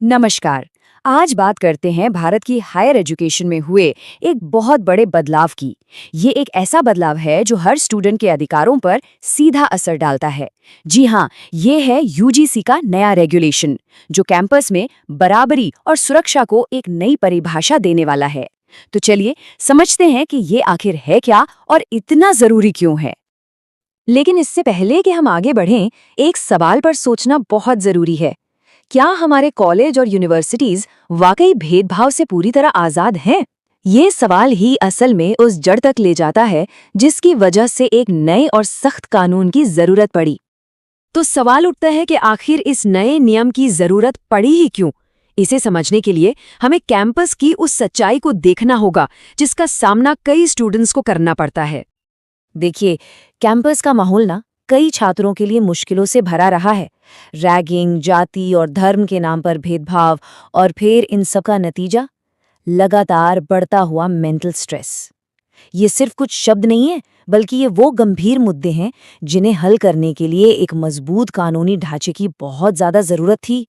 नमस्कार। आज बात करते हैं भारत की हायर एजुकेशन में हुए एक बहुत बड़े बदलाव की। ये एक ऐसा बदलाव है जो हर स्टूडेंट के अधिकारों पर सीधा असर डालता है। जी हाँ, ये है यूजीसी का नया रेगुलेशन, जो कैंपस में बराबरी और सुरक्षा को एक नई परिभाषा देने वाला है। तो चलिए समझते हैं कि ये आखिर है क्या और इतना जरूरी क्यों है। लेकिन इससे पहले कि हम आगे बढ़ें, एक सवाल पर सोचना बहुत जरूरी है। क्या हमारे कॉलेज और यूनिवर्सिटीज वाकई भेदभाव से पूरी तरह आजाद हैं? ये सवाल ही असल में उस जड़ तक ले जाता है जिसकी वजह से एक नए और सख्त कानून की जरूरत पड़ी। तो सवाल उठता है कि आखिर इस नए नियम की जरूरत पड़ी ही क्यों? इसे समझने के लिए हमें कैंपस की उस सच्चाई को देखना होगा जिसका सामना कई स्टूडेंट्स को करना पड़ता है। देखिए, कैंपस का माहौल ना कई छात्रों के लिए मुश्किलों से भरा रहा है। रैगिंग, जाति और धर्म के नाम पर भेदभाव, और फिर इन सब का नतीजा लगातार बढ़ता हुआ मेंटल स्ट्रेस। ये सिर्फ कुछ शब्द नहीं है, बल्कि ये वो गंभीर मुद्दे हैं जिन्हें हल करने के लिए एक मजबूत कानूनी ढांचे की बहुत ज्यादा जरूरत थी।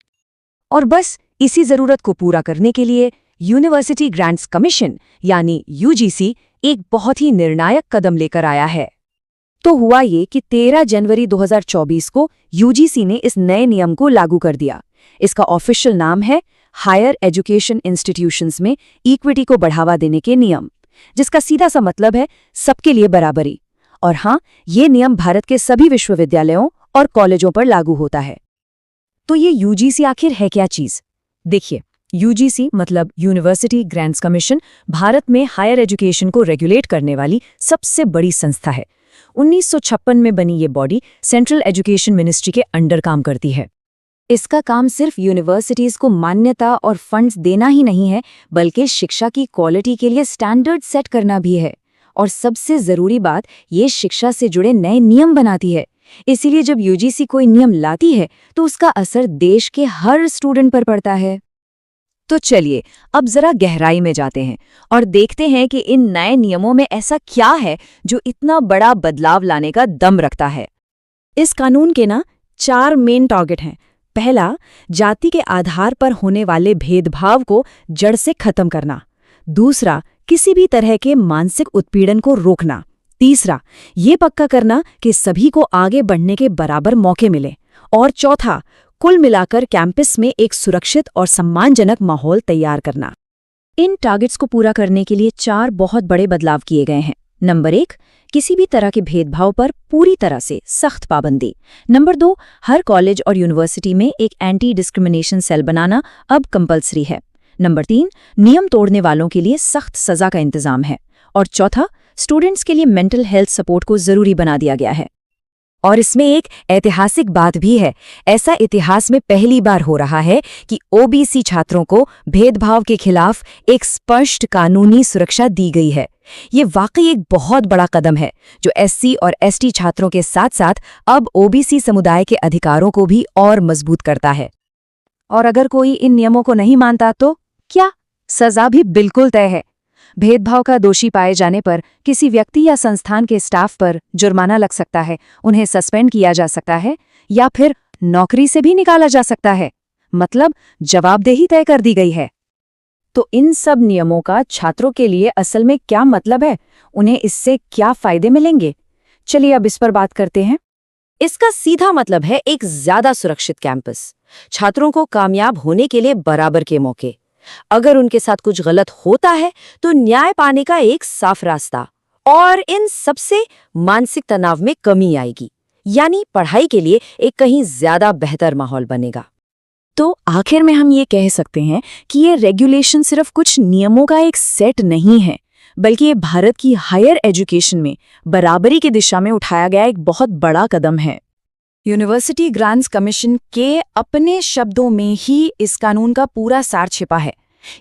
और बस इसी जरूरत को पूरा करने के लिए यूनिवर्सिटी ग्रांट्स कमीशन यानी यूजीसी एक बहुत ही निर्णायक कदम लेकर आया है। तो हुआ ये कि 13 जनवरी 2024 को यूजीसी ने इस नए नियम को लागू कर दिया। इसका ऑफिशियल नाम है हायर एजुकेशन इंस्टीट्यूशंस में इक्विटी को बढ़ावा देने के नियम, जिसका सीधा सा मतलब है सबके लिए बराबरी। और हाँ, ये नियम भारत के सभी विश्वविद्यालयों और कॉलेजों पर लागू होता है। तो ये यूजीसी आखिर है क्या चीज? देखिए, यूजीसी मतलब यूनिवर्सिटी ग्रांट्स कमीशन भारत में हायर एजुकेशन को रेगुलेट करने वाली सबसे बड़ी संस्था है। 1956 में बनी ये बॉडी सेंट्रल एजुकेशन मिनिस्ट्री के अंडर काम करती है। इसका काम सिर्फ यूनिवर्सिटीज को मान्यता और फंड्स देना ही नहीं है, बल्कि शिक्षा की क्वालिटी के लिए स्टैंडर्ड सेट करना भी है। और सबसे जरूरी बात, ये शिक्षा से जुड़े नए नियम बनाती है। इसीलिए जब यूजीसी कोई नियम लाती है तो उसका असर देश के हर स्टूडेंट पर पड़ता है। तो चलिए अब जरा गहराई में जाते हैं और देखते हैं कि इन नए नियमों में ऐसा क्या है जो इतना बड़ा बदलाव लाने का दम रखता है। इस कानून के ना 4 मेन टारगेट हैं। पहला, जाति के आधार पर होने वाले भेदभाव को जड़ से खत्म करना। दूसरा, किसी भी तरह के मानसिक उत्पीड़न को रोकना। तीसरा, ये पक्का करना कि सभी को आगे बढ़ने के बराबर मौके मिले। और चौथा, कुल मिलाकर कैंपस में एक सुरक्षित और सम्मानजनक माहौल तैयार करना। इन टारगेट्स को पूरा करने के लिए 4 बहुत बड़े बदलाव किए गए हैं। नंबर 1, किसी भी तरह के भेदभाव पर पूरी तरह से सख्त पाबंदी। नंबर 2, हर कॉलेज और यूनिवर्सिटी में एक एंटी डिस्क्रिमिनेशन सेल बनाना अब कंपल्सरी है। नंबर 3, नियम तोड़ने वालों के लिए सख्त सजा का इंतजाम है। और चौथा, स्टूडेंट्स के लिए मेंटल हेल्थ सपोर्ट को जरूरी बना दिया गया है। और इसमें एक ऐतिहासिक बात भी है। ऐसा इतिहास में पहली बार हो रहा है कि ओबीसी छात्रों को भेदभाव के खिलाफ एक स्पष्ट कानूनी सुरक्षा दी गई है। ये वाकई एक बहुत बड़ा कदम है जो एससी और एसटी छात्रों के साथ साथ अब ओबीसी समुदाय के अधिकारों को भी और मजबूत करता है। और अगर कोई इन नियमों को नहीं मानता तो क्या? सजा भी बिल्कुल तय है। भेदभाव का दोषी पाए जाने पर किसी व्यक्ति या संस्थान के स्टाफ पर जुर्माना लग सकता है, उन्हें सस्पेंड किया जा सकता है या फिर नौकरी से भी निकाला जा सकता है। मतलब जवाबदेही तय कर दी गई है। तो इन सब नियमों का छात्रों के लिए असल में क्या मतलब है? उन्हें इससे क्या फायदे मिलेंगे? चलिए अब इस पर बात करते हैं। इसका सीधा मतलब है एक ज्यादा सुरक्षित कैंपस, छात्रों को कामयाब होने के लिए बराबर के मौके। अगर उनके साथ कुछ गलत होता है तो न्याय पाने का एक साफ रास्ता। और इन सबसे मानसिक तनाव में कमी आएगी, यानी पढ़ाई के लिए एक कहीं ज्यादा बेहतर माहौल बनेगा। तो आखिर में हम ये कह सकते हैं कि ये रेगुलेशन सिर्फ कुछ नियमों का एक सेट नहीं है, बल्कि ये भारत की हायर एजुकेशन में बराबरी की दिशा में उठाया गया एक बहुत बड़ा कदम है। यूनिवर्सिटी ग्रांट्स कमीशन के अपने शब्दों में ही इस कानून का पूरा सार छिपा है।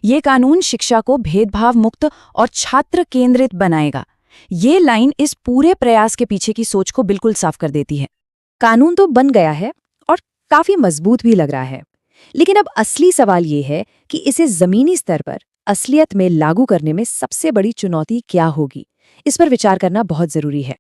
ये कानून शिक्षा को भेदभाव मुक्त और छात्र केंद्रित बनाएगा। ये लाइन इस पूरे प्रयास के पीछे की सोच को बिल्कुल साफ कर देती है। कानून तो बन गया है और काफी मजबूत भी लग रहा है, लेकिन अब असली सवाल ये है कि इसे जमीनी स्तर पर असलियत में लागू करने में सबसे बड़ी चुनौती क्या होगी। इस पर विचार करना बहुत जरूरी है।